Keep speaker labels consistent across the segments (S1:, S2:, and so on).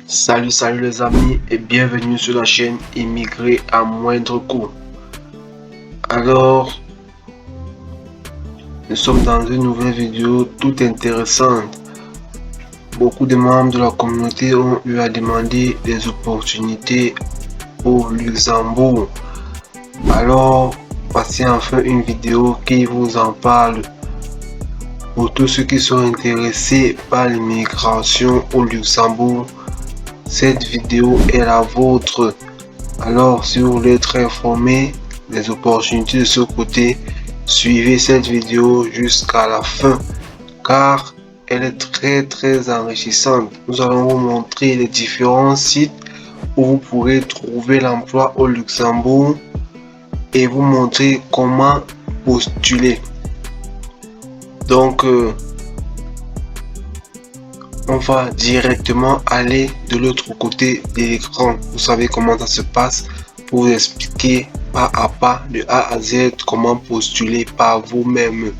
S1: Salut les amis et bienvenue sur la chaîne Immigré à moindre coût. Alors, nous sommes dans une nouvelle vidéo toute intéressante. Beaucoup de membres de la communauté ont eu à demander des opportunités au Luxembourg. Alors, voici enfin une vidéo qui vous en parle. Pour tous ceux qui sont intéressés par l'immigration au Luxembourg, cette vidéo est la vôtre. Alors, si vous voulez être informé des opportunités de ce côté, suivez cette vidéo jusqu'à la fin car elle est très enrichissante. Nous allons vous montrer les différents sites où vous pourrez trouver l'emploi au Luxembourg et vous montrer comment postuler. Donc, on va directement aller de l'autre côté de l'écran. Vous savez comment ça se passe pour vous expliquer pas à pas de A à Z comment postuler par vous-même.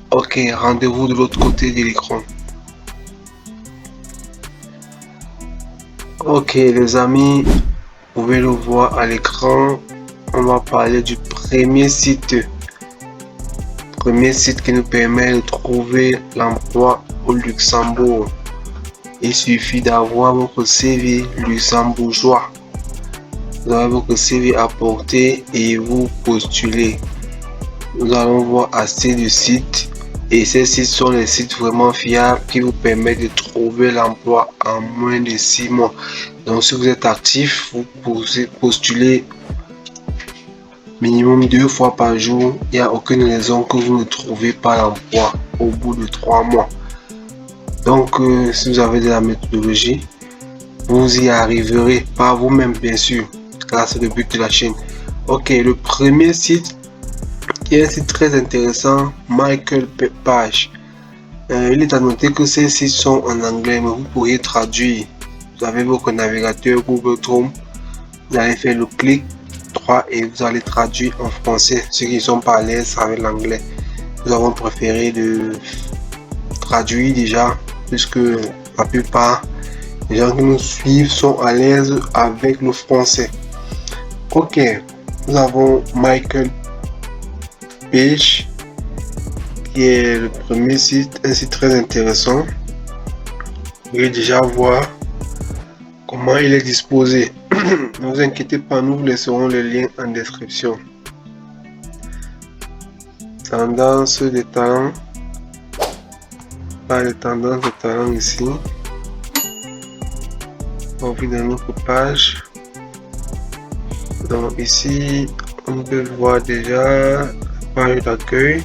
S1: Ok, rendez-vous de l'autre côté de l'écran. Ok les amis, vous pouvez le voir à l'écran. On va parler du premier site qui nous permet de trouver l'emploi au Luxembourg. Il suffit d'avoir votre CV luxembourgeois. Vous avez votre CV à porter et vous postulez. Nous allons voir assez de sites et ces sites sont les sites vraiment fiables qui vous permettent de trouver l'emploi en moins de 6 mois. Donc si vous êtes actif, vous pouvez postuler minimum 2 fois par jour. Il n'y a aucune raison que vous ne trouvez pas l'emploi au bout de 3 mois. Donc si vous avez de la méthodologie, vous y arriverez par vous-même bien sûr, car c'est le but de la chaîne. Ok, le premier site qui est un site très intéressant, Michael Page. Il est à noter que ces sites sont en anglais, mais vous pourriez traduire. Vous avez votre navigateur Google Chrome, vous allez faire le clic droit et vous allez traduire en français. Ceux qui ne sont pas à l'aise avec l'anglais, nous avons préféré de traduire déjà, puisque la plupart des gens qui nous suivent sont à l'aise avec le français. Ok, nous avons Michael Page qui est le premier site, un site très intéressant. Vous pouvez déjà voir comment il est disposé. Ne vous inquiétez pas, nous vous laisserons le lien en description. Tendance de talent. Pas de tendance de talent ici. On vit dans notre page. Donc ici, on peut voir déjà la page d'accueil.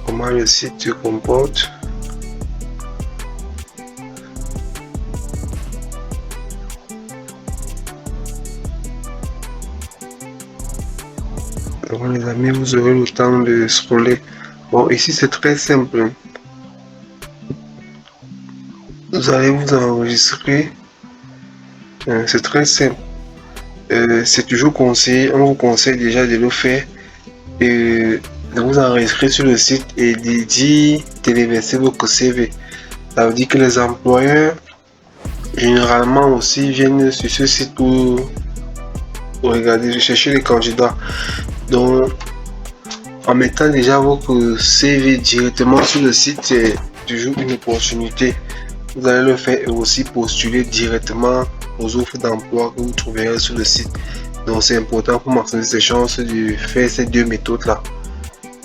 S1: Comment le site se comporte. Donc les amis, vous aurez le temps de scroller. Bon, ici c'est très simple. Vous allez vous enregistrer. C'est très simple. C'est toujours conseillé. On vous conseille déjà de le faire. Et de vous enregistrer sur le site et d'y téléverser votre CV. Ça veut dire que les employeurs généralement aussi viennent sur ce site pour regarder, chercher les candidats. Donc en mettant déjà votre CV directement sur le site, c'est toujours une opportunité. Vous allez le faire et aussi postuler directement aux offres d'emploi que vous trouverez sur le site. Donc c'est important pour maximiser ses chances de faire ces deux méthodes là.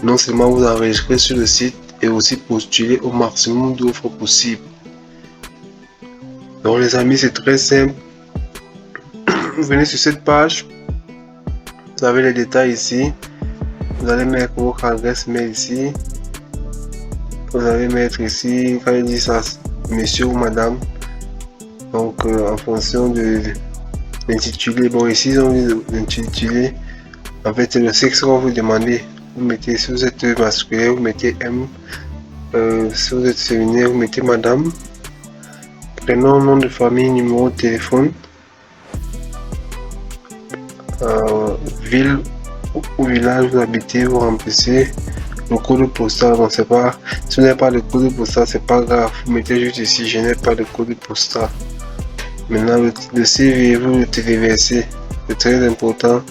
S1: Non seulement vous enregistrer sur le site et aussi postuler au maximum d'offres possibles. Donc les amis, c'est très simple. Vous venez sur cette page, vous avez les détails ici. Vous allez mettre votre adresse mail ici. Vous allez mettre ici, quand il dit ça, monsieur ou madame. Donc en fonction de l'intitulé, bon ici ils ont mis l'intitulé. En fait c'est le sexe qu'on vous demandez. Vous mettez, si vous êtes masculin, vous mettez M. Si vous êtes féminin, vous mettez madame. Prénom, nom de famille, numéro de téléphone. Ville ou village vous habitez, vous remplissez. le code postal. Bon, c'est pas, si vous n'avez pas de code postal, c'est pas grave. Vous mettez juste ici, je n'ai pas de code postal. Maintenant, le CV, vous le téléversez. C'est très important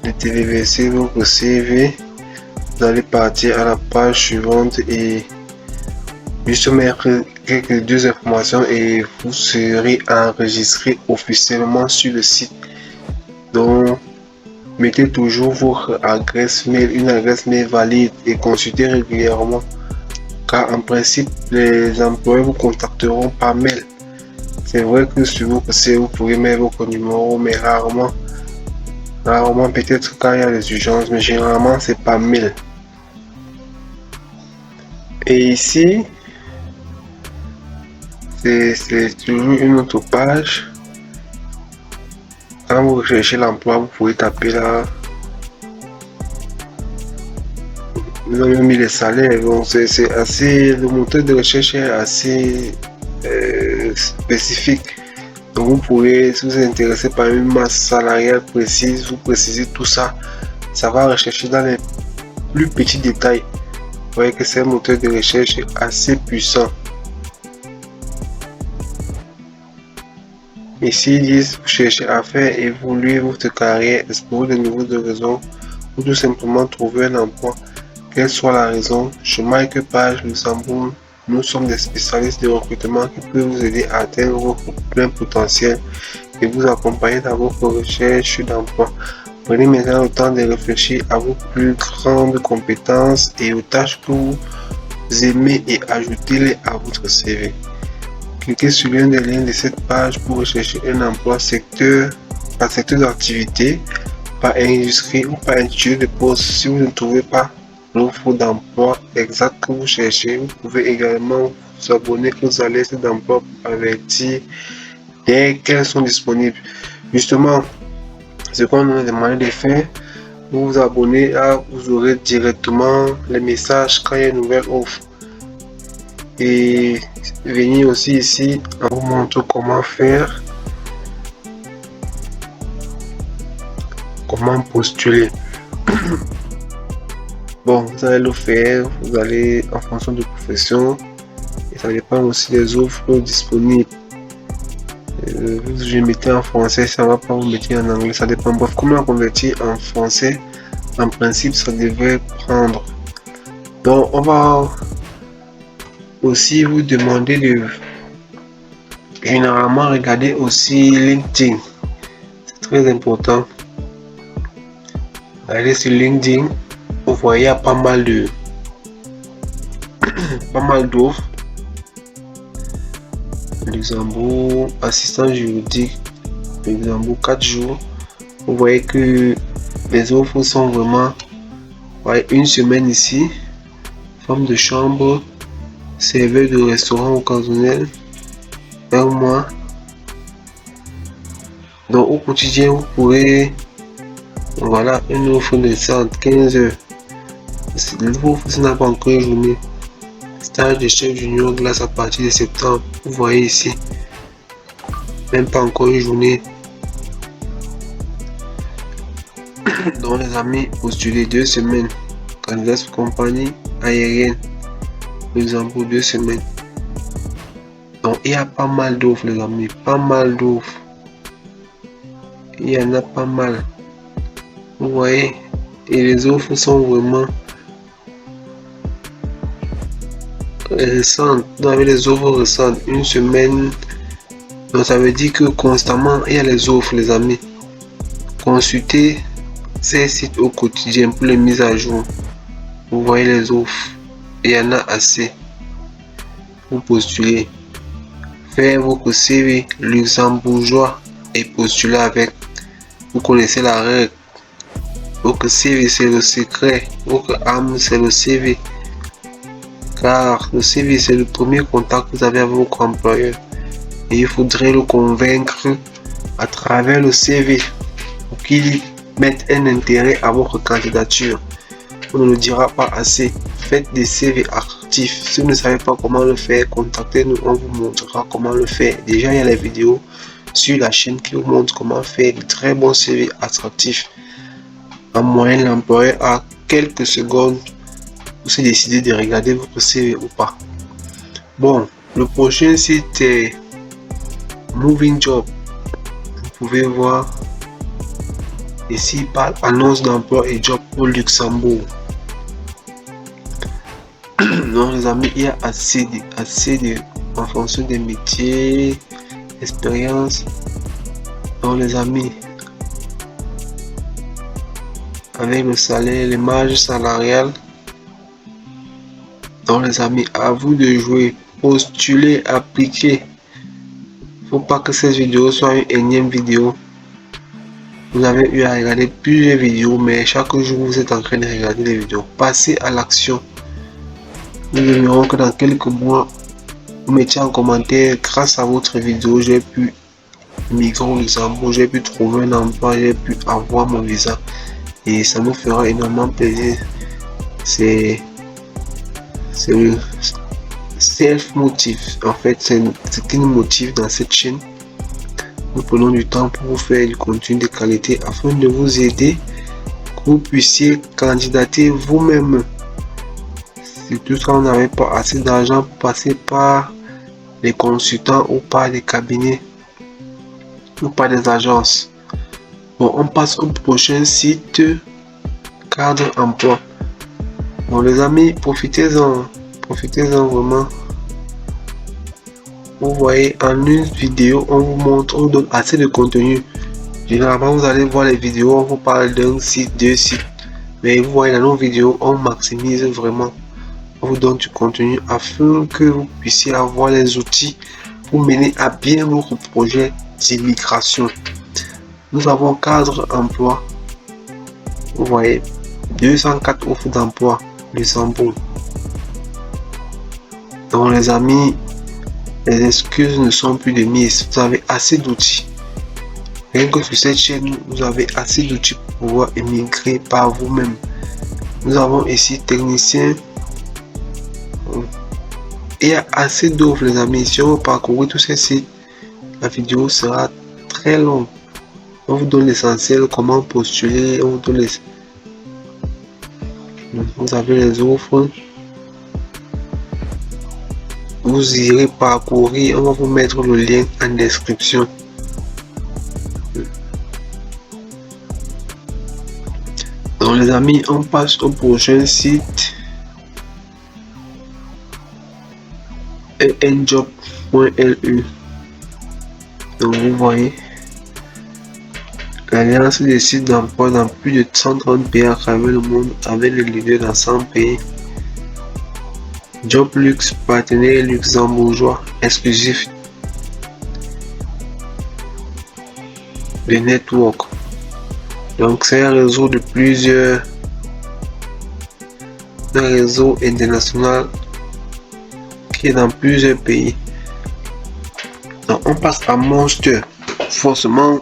S1: de téléverser votre CV. Vous allez partir à la page suivante et juste mettre quelques deux informations et vous serez enregistré officiellement sur le site. Donc, mettez toujours votre adresse mail, une adresse mail valide et consultez régulièrement. Car en principe, les employeurs vous contacteront par mail. C'est vrai que sur votre CV, vous pourrez mettre votre numéro, mais rarement peut-être quand il y a des urgences, mais généralement c'est par mail. Et ici, c'est toujours une autre page. Quand vous recherchez l'emploi, vous pouvez taper là. Nous avons mis les salaires, donc c'est assez, le moteur de recherche est assez spécifique. Donc vous pourrez, si vous êtes intéressé par une masse salariale précise, vous précisez tout ça. Ça va rechercher dans les plus petits détails. Vous voyez que c'est un moteur de recherche assez puissant. Ici, ils disent vous cherchez à faire évoluer votre carrière, explorer de nouveaux horizons ou tout simplement trouver un emploi. Quelle soit la raison, chez Mike Page Luxembourg, nous sommes des spécialistes de recrutement qui peuvent vous aider à atteindre votre plein potentiel et vous accompagner dans votre recherche d'emploi. Prenez maintenant le temps de réfléchir à vos plus grandes compétences et aux tâches que vous aimez et ajoutez-les à votre CV. Cliquez sur l'un des liens de cette page pour rechercher un emploi secteur par secteur d'activité, par industrie ou par intitulé de poste. Si vous ne trouvez pas l'offre d'emploi exacte que vous cherchez, vous pouvez également vous abonner aux alertes d'emploi pour avertir dès qu'elles sont disponibles. Justement, ce qu'on nous a demandé de faire, vous vous abonnez à, vous aurez directement les messages quand il y a une nouvelle offre. Et venir aussi ici, on vous montre comment faire, comment postuler. Bon, vous allez le faire, vous allez en fonction de profession et ça dépend aussi des offres disponibles. Je mettais en français, ça va pas vous mettre en anglais, ça dépend. Bref, comment convertir en français, en principe, ça devrait prendre. Donc, on va aussi vous demander de généralement regarder aussi LinkedIn. C'est très important. Allez sur LinkedIn. Vous voyez pas mal d'offres. Luxembourg, assistant juridique, Luxembourg 4 jours. Vous voyez que les offres sont vraiment, voyez, une semaine ici, femme de chambre, serveur de restaurant occasionnel, un mois. Donc au quotidien, vous pourrez, voilà, une offre de 15 heures. L'offre, ça n'a pas encore une journée. Stage de chef junior glace à partir de septembre. Vous voyez ici. Même pas encore une journée. Donc les amis, postulez 2 semaines. Candidat pour compagnie aérienne. Luxembourg 2 semaines. Donc il y a pas mal d'offres les amis. Pas mal d'offres. Il y en a pas mal. Vous voyez. Et les offres sont vraiment récentes. Vous avez les offres récentes, une semaine. Donc ça veut dire que constamment il y a les offres les amis. Consultez ces sites au quotidien pour les mises à jour. Vous voyez les offres. Il y en a assez. Vous postulez. Faites votre CV luxembourgeois et postulez avec. Vous connaissez la règle. Votre CV c'est le secret. Votre âme c'est le CV. Car le CV c'est le premier contact que vous avez avec votre employeur. Et il faudrait le convaincre à travers le CV pour qu'il mette un intérêt à votre candidature. On ne le dira pas assez. Faites des CV actifs. Si vous ne savez pas comment le faire, contactez-nous, on vous montrera comment le faire. Déjà, il y a les vidéos sur la chaîne qui vous montrent comment faire de très bons CV attractifs. En moyenne, l'employeur a quelques secondes aussi décider de regarder votre CV ou pas. Bon, le prochain site est Moving Job. Vous pouvez voir ici par annonce d'emploi et job au Luxembourg. Donc les amis, il y a assez de en fonction des métiers, expérience. Donc les amis, avec le salaire, les marges salariales. Donc les amis, à vous de jouer, postuler, appliquer. Faut pas que cette vidéo soit une énième vidéo. Vous avez eu à regarder plusieurs vidéos, mais chaque jour vous êtes en train de regarder les vidéos. Passez à l'action. Nous aimerons que dans quelques mois, vous mettiez en commentaire, grâce à votre vidéo, j'ai pu migrer au Luxembourg, j'ai pu trouver un emploi, j'ai pu avoir mon visa. Et ça nous fera énormément plaisir. C'est le self-motive. En fait, c'est ce qui nous motive dans cette chaîne. Nous prenons du temps pour vous faire du contenu de qualité afin de vous aider, que vous puissiez candidater vous-même. Surtout quand on n'avait pas assez d'argent pour passer par les consultants ou par les cabinets ou par des agences. Bon, on passe au prochain site, cadre emploi. Bon les amis, profitez-en vraiment. Vous voyez, en une vidéo, on vous montre, on donne assez de contenu. Généralement, vous allez voir les vidéos, on vous parle d'un site, deux sites. Mais vous voyez, dans nos vidéos, on maximise vraiment. On vous donne du contenu afin que vous puissiez avoir les outils pour mener à bien votre projet d'immigration. Nous avons cadre emploi. Vous voyez, 204 offres d'emploi, Luxembourg. Donc les amis, les excuses ne sont plus de mise. Vous avez assez d'outils. Rien que sur cette chaîne, vous avez assez d'outils pour pouvoir émigrer par vous-même. Nous avons ici technicien. Il y a assez d'offres les amis. Si on parcourt tous ces sites, la vidéo sera très longue. On vous donne l'essentiel, comment postuler. On vous donne les... Vous avez les offres. Vous irez parcourir. On va vous mettre le lien en description. Donc les amis, on passe au prochain site. enjob.lu. Donc vous voyez l'alliance des sites d'emploi dans plus de 130 pays à travers le monde avec les leaders dans 100 pays. Joblux, partenaire luxembourgeois exclusif de network. Donc c'est un réseau de plusieurs, un réseau international qui est dans plusieurs pays. Donc on passe à Monster. Forcément,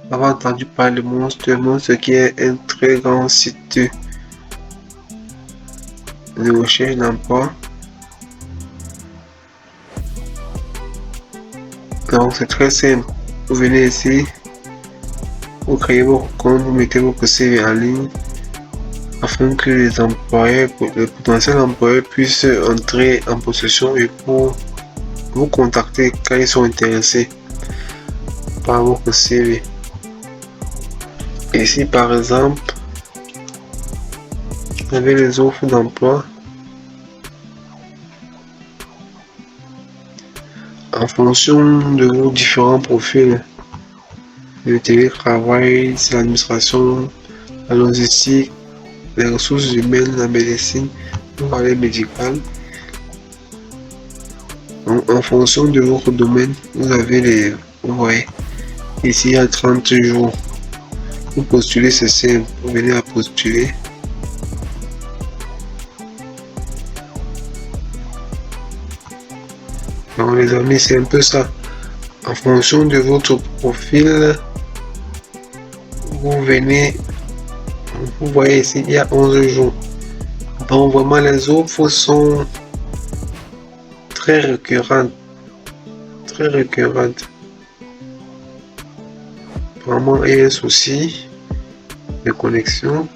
S1: vous avez entendu parler de Monster. Monster qui est un très grand site de recherche d'emploi. Donc c'est très simple. Vous venez ici, vous créez votre compte, vous mettez votre CV en ligne afin que les employeurs, les potentiels employeurs puissent entrer en possession et pour vous contacter quand ils sont intéressés par votre CV. Ici par exemple, vous avez les offres d'emploi. En fonction de vos différents profils, le télétravail, l'administration, la logistique, les ressources humaines, la médecine, le volet médical. Donc, en fonction de votre domaine, vous avez les, vous voyez, ici il y a 30 jours. Vous postulez, c'est simple, vous venez à postuler. Donc les amis, c'est un peu ça. En fonction de votre profil, vous venez, vous voyez ici, il y a 11 jours. Donc vraiment les offres sont très récurrentes. Très récurrentes. Vraiment, il y a un souci de connexion.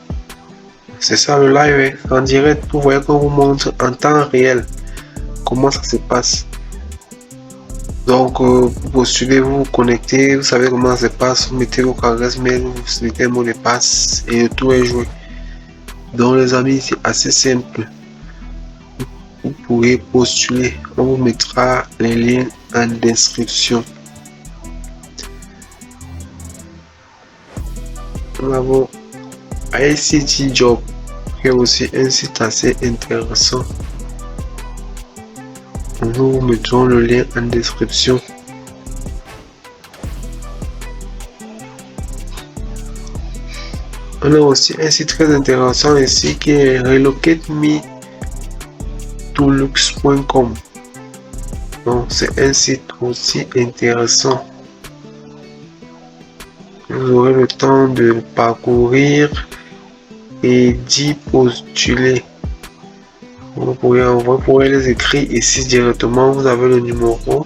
S1: C'est ça le live, hein. En direct, vous voyez qu'on vous montre en temps réel comment ça se passe. Donc, pour postuler, vous vous connectez, vous savez comment ça se passe, vous mettez vos adresses mail, vous mettez un mot de passe et le tour est joué. Donc, les amis, c'est assez simple. Vous pourrez postuler. On vous mettra les liens en description. Nous avons ICT Job, qui est aussi un site assez intéressant. Nous vous mettrons le lien en description. On a aussi un site très intéressant ici qui est relocatemetolux.com. Donc c'est un site aussi intéressant. Vous aurez le temps de parcourir et d'y postuler. Vous pourrez les écrire ici directement. Vous avez le numéro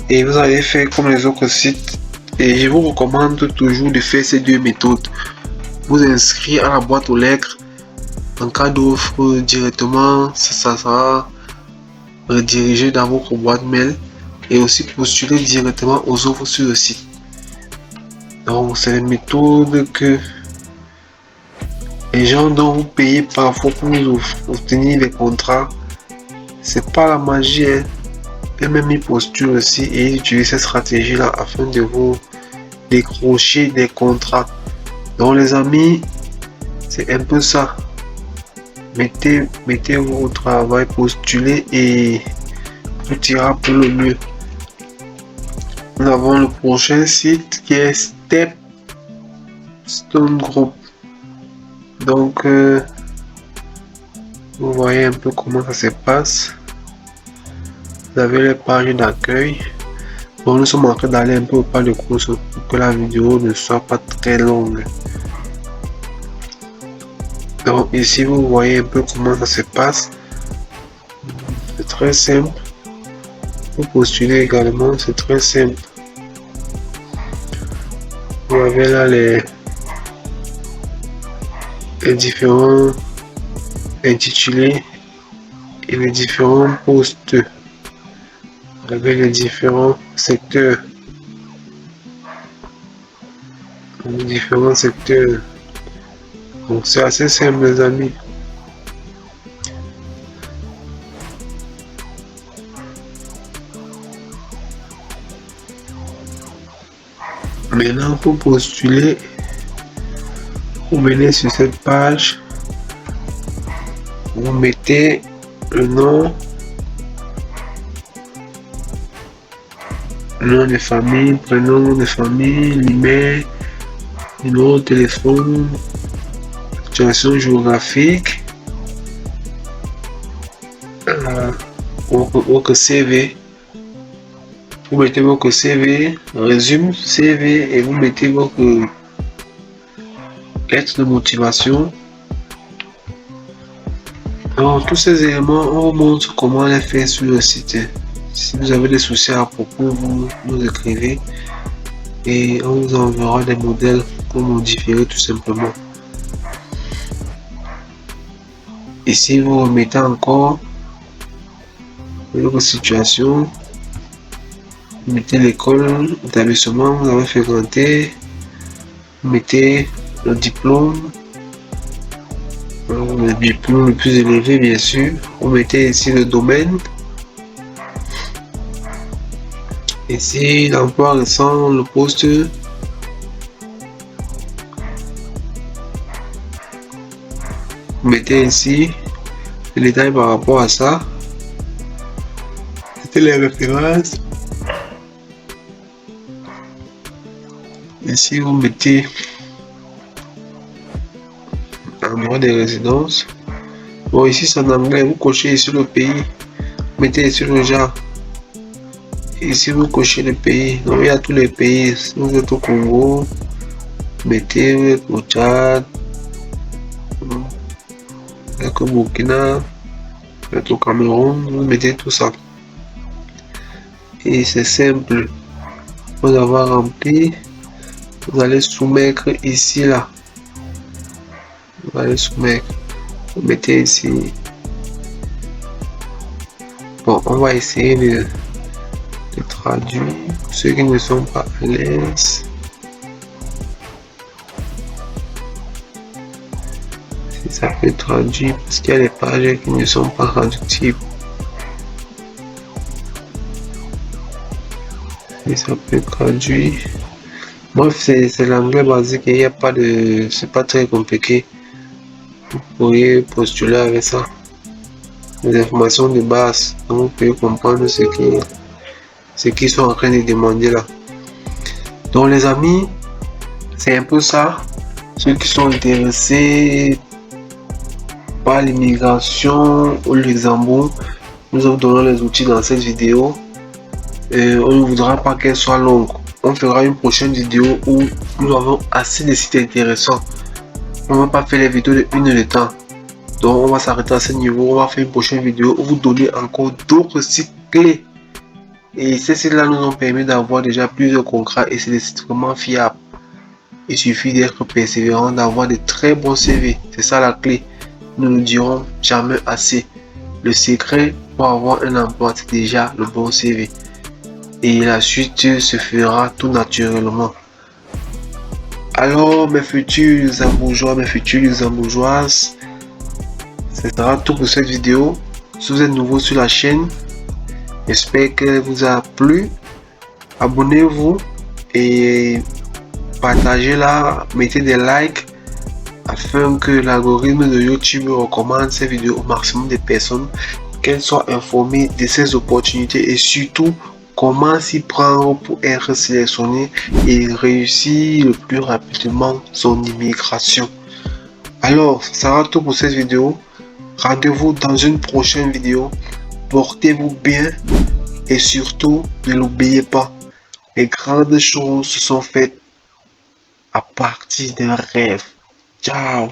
S1: et vous allez faire comme les autres sites. Et je vous recommande toujours de faire ces deux méthodes. Vous inscrire à la boîte aux lettres. En cas d'offre directement, ça sera redirigé dans votre boîte mail et aussi postuler directement aux offres sur le site. Donc c'est une méthode que les gens dont vous payez parfois pour obtenir les contrats, c'est pas la magie, hein. Et même ils postulent aussi et ils utilisent cette stratégie là afin de vous décrocher des contrats. Donc les amis, c'est un peu ça. Mettez-vous au travail, postulez et tout ira pour le mieux. Nous avons le prochain site qui est Stepstone Group. Donc vous voyez un peu comment ça se passe. Vous avez les pages d'accueil. Bon, nous sommes en train d'aller un peu au pas de course pour que la vidéo ne soit pas très longue. Donc ici vous voyez un peu comment ça se passe. C'est très simple. Vous postulez également, c'est très simple. Vous avez là les différents intitulés et les différents postes. Vous avez les différents secteurs. Les différents secteurs. Donc c'est assez simple les amis. Maintenant pour postuler, vous venez sur cette page, vous mettez le nom de famille, prénom de famille, l'email, numéro de téléphone, situation géographique, votre CV. Vous mettez votre CV, résumé CV et vous mettez votre lettre de motivation. Alors tous ces éléments, on vous montre comment les faire sur le site. Si vous avez des soucis à propos, vous nous écrivez et on vous enverra des modèles pour modifier tout simplement. Ici vous remettez encore votre situation. Vous mettez l'école, l'établissement que vous avez fréquenté, vous mettez le diplôme le plus élevé bien sûr. Vous mettez ici le domaine, ici l'emploi récent, le poste, vous mettez ici les détails par rapport à ça, c'était les références. Ici vous mettez endroit de résidence. Bon ici c'est en anglais, vous cochez ici le pays, vous mettez ici le genre. Ici vous cochez le pays, donc il y a tous les pays. Si vous êtes au Congo, mettez au Tchad, au Burkina, au Cameroun, vous mettez tout ça. Et c'est simple. Vous avoir rempli, vous allez soumettre ici là. On va aller soumettre. Vous mettez ici. Bon, on va essayer de traduire. Ceux qui ne sont pas à l'aise. Si ça peut traduire, parce qu'il y a des pages qui ne sont pas traductibles. Si ça peut traduire. Bref, c'est l'anglais basique et il n'y a pas de. C'est pas très compliqué. Vous pourriez postuler avec ça. Les informations de base. Donc vous pouvez comprendre ce qu'ils sont en train de demander là. Donc les amis, c'est un peu ça. Ceux qui sont intéressés par l'immigration au Luxembourg, nous vous donnons les outils dans cette vidéo. On ne voudra pas qu'elle soit longue. On fera une prochaine vidéo où nous avons assez de sites intéressants. On ne va pas faire les vidéos de 1 heure de temps. Donc on va s'arrêter à ce niveau. On va faire une prochaine vidéo où vous donner encore d'autres sites clés. Et ces sites-là nous ont permis d'avoir déjà plusieurs contrats et c'est des sites vraiment fiables. Il suffit d'être persévérant, d'avoir de très bons CV. C'est ça la clé. Nous ne dirons jamais assez. Le secret pour avoir un emploi, c'est déjà le bon CV. Et la suite se fera tout naturellement. Alors mes futurs luxembourgeois, mes futures luxembourgeoises, ce sera tout pour cette vidéo. Si vous êtes nouveau sur la chaîne, j'espère qu'elle vous a plu. Abonnez-vous et partagez-la, mettez des likes afin que l'algorithme de YouTube recommande ces vidéos au maximum de personnes, qu'elles soient informées de ces opportunités et surtout comment s'y prendre pour être sélectionné et réussir le plus rapidement son immigration. Alors, ça sera tout pour cette vidéo. Rendez-vous dans une prochaine vidéo. Portez-vous bien et surtout ne l'oubliez pas. Les grandes choses se sont faites à partir d'un rêve. Ciao!